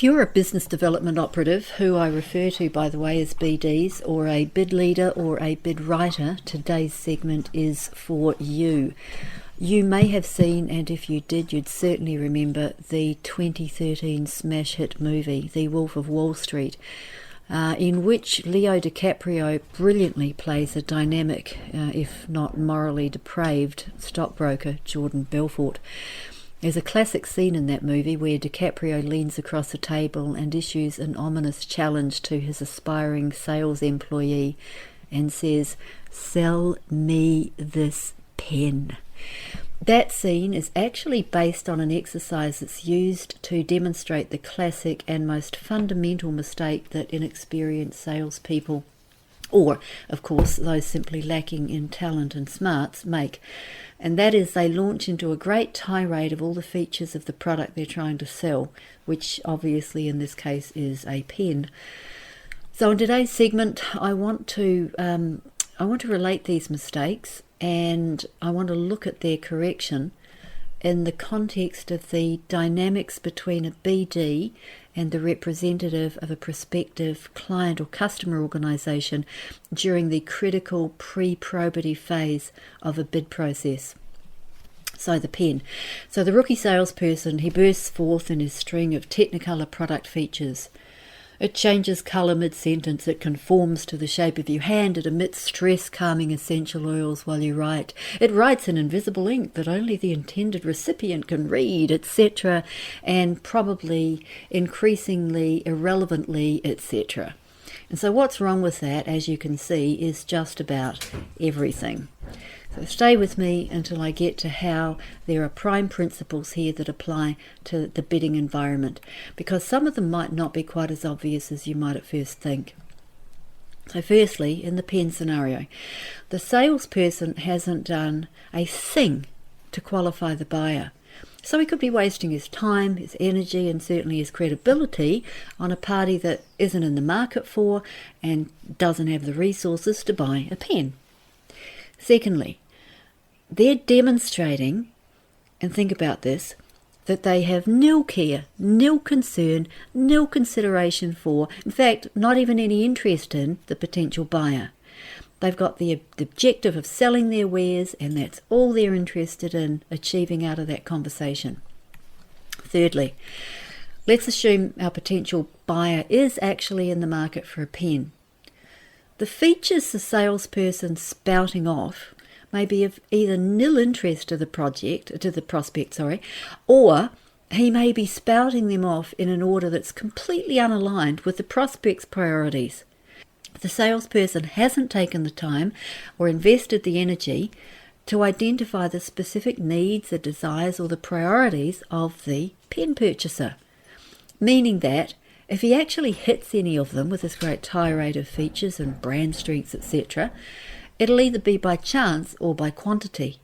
If you're a business development operative, who I refer to by the way as BDs, or a bid leader or a bid writer, today's segment is for you. You may have seen, and if you did, you'd certainly remember the 2013 smash hit movie, The Wolf of Wall Street, in which Leo DiCaprio brilliantly plays a dynamic, if not morally depraved, stockbroker, Jordan Belfort. There's a classic scene in that movie where DiCaprio leans across a table and issues an ominous challenge to his aspiring sales employee and says, "Sell me this pen." That scene is actually based on an exercise that's used to demonstrate the classic and most fundamental mistake that inexperienced salespeople, or of course those simply lacking in talent and smarts, make. And that is, they launch into a great tirade of all the features of the product they're trying to sell, which obviously in this case is a pen. So in today's segment, I want to relate these mistakes, and I want to look at their correction in the context of the dynamics between a BD and the representative of a prospective client or customer organisation during the critical pre-probity phase of a bid process. So the pen. So the rookie salesperson, he bursts forth in his string of Technicolor product features. It changes colour mid-sentence, it conforms to the shape of your hand, it emits stress-calming essential oils while you write, it writes in invisible ink that only the intended recipient can read, etc., and probably increasingly irrelevantly, etc. And so what's wrong with that, as you can see, is just about everything. So stay with me until I get to how there are prime principles here that apply to the bidding environment, because some of them might not be quite as obvious as you might at first think. So firstly, in the pen scenario, the salesperson hasn't done a thing to qualify the buyer. So he could be wasting his time, his energy, and certainly his credibility on a party that isn't in the market for and doesn't have the resources to buy a pen. Secondly, they're demonstrating, and think about this, that they have nil care, nil concern, nil consideration for, in fact, not even any interest in the potential buyer. They've got the objective of selling their wares, and that's all they're interested in achieving out of that conversation. Thirdly, let's assume our potential buyer is actually in the market for a pen. The features the salesperson's spouting off may be of either nil interest to the prospect, or he may be spouting them off in an order that's completely unaligned with the prospect's priorities. The salesperson hasn't taken the time or invested the energy to identify the specific needs, the desires, or the priorities of the pen purchaser, meaning that if he actually hits any of them with this great tirade of features and brand strengths, etc., it'll either be by chance or by quantity,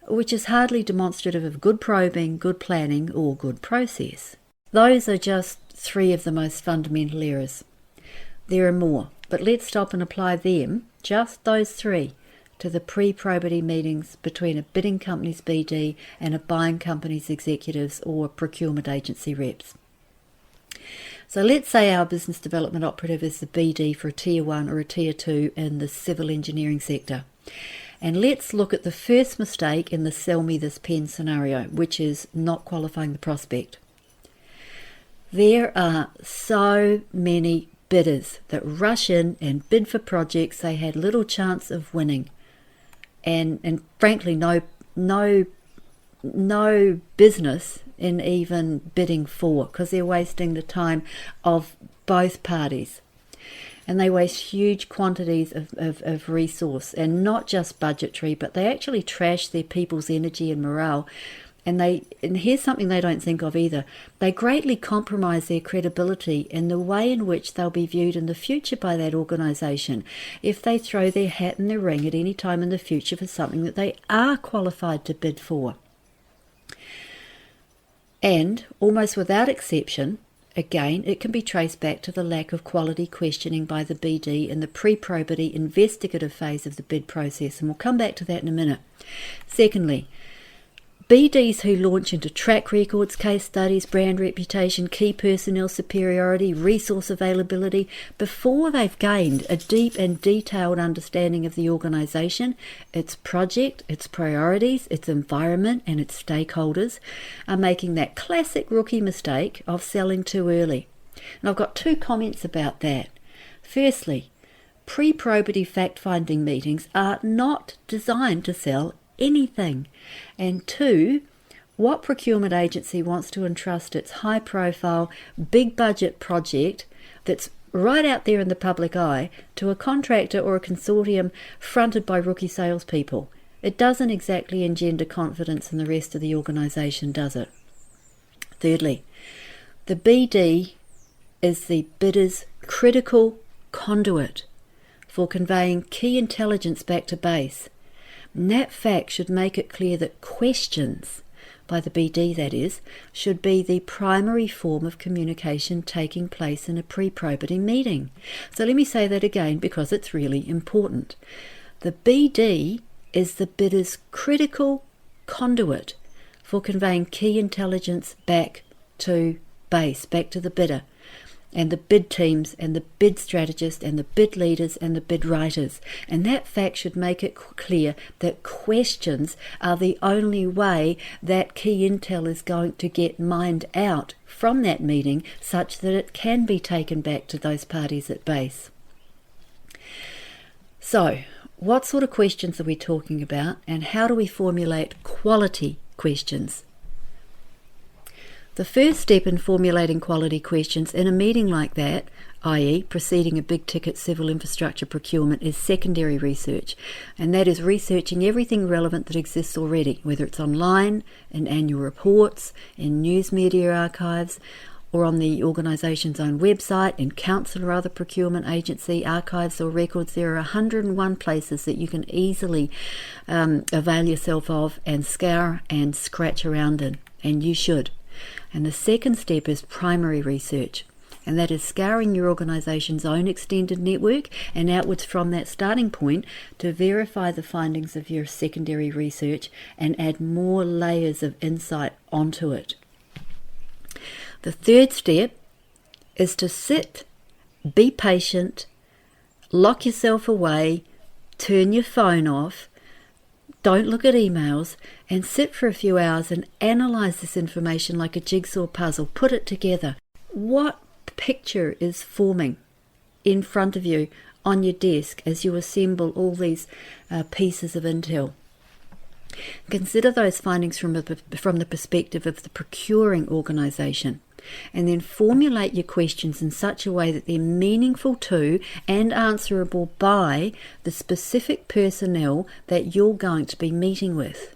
which is hardly demonstrative of good probing, good planning, or good process. Those are just three of the most fundamental errors. There are more, but let's stop and apply them, just those three, to the pre-probity meetings between a bidding company's BD and a buying company's executives or procurement agency reps. So let's say our business development operative is the BD for a Tier 1 or a Tier 2 in the civil engineering sector. And let's look at the first mistake in the sell me this pen scenario, which is not qualifying the prospect. There are so many bidders that rush in and bid for projects they had little chance of winning, and frankly no business in even bidding for, because they're wasting the time of both parties, and they waste huge quantities of resource, and not just budgetary, but they actually trash their people's energy and morale. And here's something they don't think of either. They greatly compromise their credibility in the way in which they'll be viewed in the future by that organisation if they throw their hat in the ring at any time in the future for something that they are qualified to bid for. And, almost without exception, again, it can be traced back to the lack of quality questioning by the BD in the pre-probity investigative phase of the bid process, and we'll come back to that in a minute. Secondly, BDs who launch into track records, case studies, brand reputation, key personnel superiority, resource availability, before they've gained a deep and detailed understanding of the organisation, its project, its priorities, its environment and its stakeholders, are making that classic rookie mistake of selling too early. And I've got 2 comments about that. Firstly, pre-probative fact-finding meetings are not designed to sell anything. And 2, what procurement agency wants to entrust its high-profile, big-budget project that's right out there in the public eye to a contractor or a consortium fronted by rookie salespeople? It doesn't exactly engender confidence in the rest of the organisation, does it? Thirdly, the BD is the bidder's critical conduit for conveying key intelligence back to base. And that fact should make it clear that questions, by the BD that is, should be the primary form of communication taking place in a pre-probative meeting. So let me say that again because it's really important. The BD is the bidder's critical conduit for conveying key intelligence back to base, back to the bidder, and the bid teams and the bid strategists and the bid leaders and the bid writers. And that fact should make it clear that questions are the only way that key intel is going to get mined out from that meeting such that it can be taken back to those parties at base. So, what sort of questions are we talking about, and how do we formulate quality questions? The first step in formulating quality questions in a meeting like that, i.e. preceding a big-ticket civil infrastructure procurement, is secondary research, and that is researching everything relevant that exists already, whether it's online, in annual reports, in news media archives, or on the organisation's own website, in council or other procurement agency archives or records. There are 101 places that you can easily avail yourself of and scour and scratch around in, and you should. And the second step is primary research, and that is scouring your organisation's own extended network and outwards from that starting point to verify the findings of your secondary research and add more layers of insight onto it. The third step is to sit, be patient, lock yourself away, turn your phone off, don't look at emails, and sit for a few hours and analyse this information like a jigsaw puzzle. Put it together. What picture is forming in front of you on your desk as you assemble all these pieces of intel? Consider those findings from the perspective of the procuring organisation, and then formulate your questions in such a way that they're meaningful to and answerable by the specific personnel that you're going to be meeting with,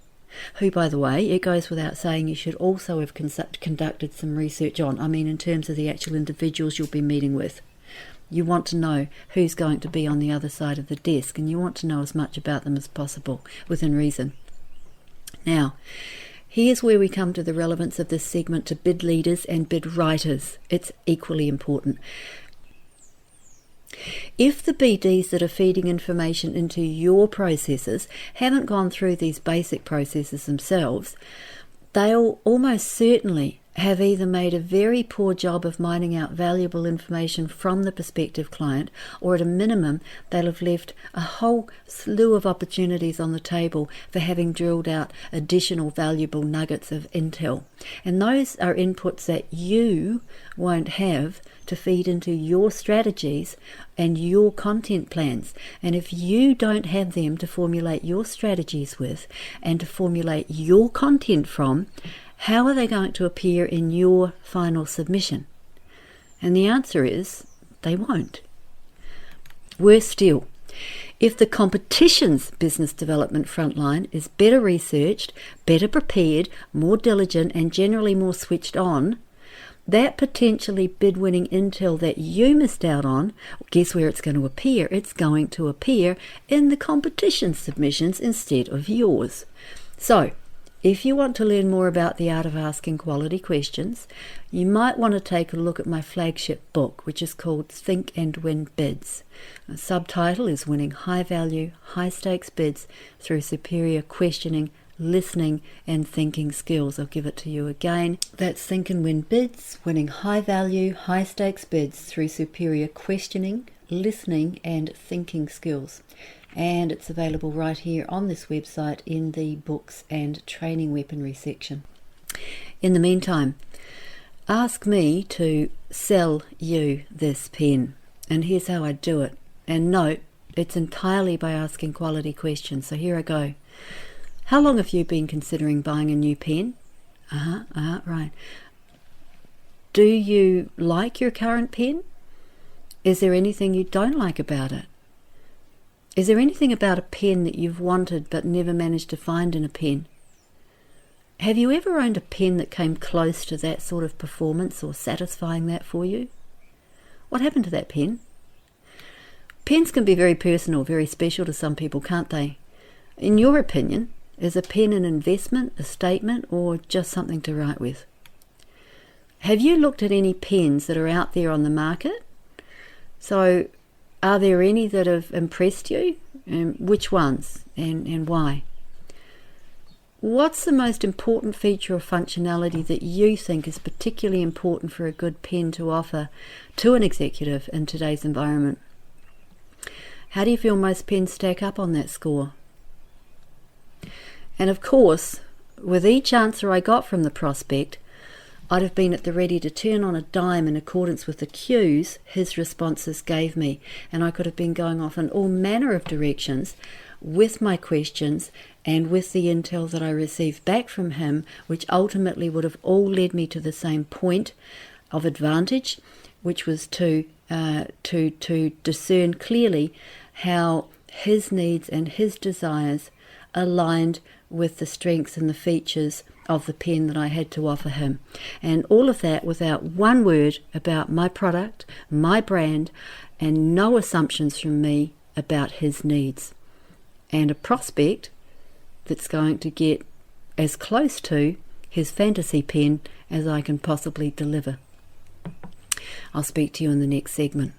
who, by the way, it goes without saying, you should also have conducted some research on. I mean, in terms of the actual individuals you'll be meeting with. You want to know who's going to be on the other side of the desk, and you want to know as much about them as possible, within reason. Now, here's where we come to the relevance of this segment to bid leaders and bid writers. It's equally important. If the BDs that are feeding information into your processes haven't gone through these basic processes themselves, they'll almost certainly have either made a very poor job of mining out valuable information from the prospective client, or at a minimum they'll have left a whole slew of opportunities on the table for having drilled out additional valuable nuggets of intel. And those are inputs that you won't have to feed into your strategies and your content plans. And if you don't have them to formulate your strategies with and to formulate your content from, how are they going to appear in your final submission? And the answer is, they won't. Worse still, if the competition's business development frontline is better researched, better prepared, more diligent, and generally more switched on, that potentially bid-winning intel that you missed out on, guess where it's going to appear? It's going to appear in the competition submissions instead of yours. So, if you want to learn more about the art of asking quality questions, you might want to take a look at my flagship book, which is called Think and Win Bids. The subtitle is Winning High Value, High Stakes Bids Through Superior Questioning, listening and thinking skills. I'll give it to you again. That's Think and Win Bids, winning high value, high stakes bids through superior questioning, listening and thinking skills. And it's available right here on this website in the books and training weaponry section. In the meantime, ask me to sell you this pen, and here's how I do it. And note, it's entirely by asking quality questions. So here I go. How long have you been considering buying a new pen? Right. Do you like your current pen? Is there anything you don't like about it? Is there anything about a pen that you've wanted but never managed to find in a pen? Have you ever owned a pen that came close to that sort of performance or satisfying that for you? What happened to that pen? Pens can be very personal, very special to some people, can't they? In your opinion, is a pen an investment, a statement, or just something to write with? Have you looked at any pens that are out there on the market? So, are there any that have impressed you? And which ones and why? What's the most important feature or functionality that you think is particularly important for a good pen to offer to an executive in today's environment? How do you feel most pens stack up on that score? And of course, with each answer I got from the prospect, I'd have been at the ready to turn on a dime in accordance with the cues his responses gave me, and I could have been going off in all manner of directions with my questions and with the intel that I received back from him, which ultimately would have all led me to the same point of advantage, which was to discern clearly how his needs and his desires aligned with the strengths and the features of the pen that I had to offer him. And all of that without one word about my product, my brand, and no assumptions from me about his needs. And a prospect that's going to get as close to his fantasy pen as I can possibly deliver. I'll speak to you in the next segment.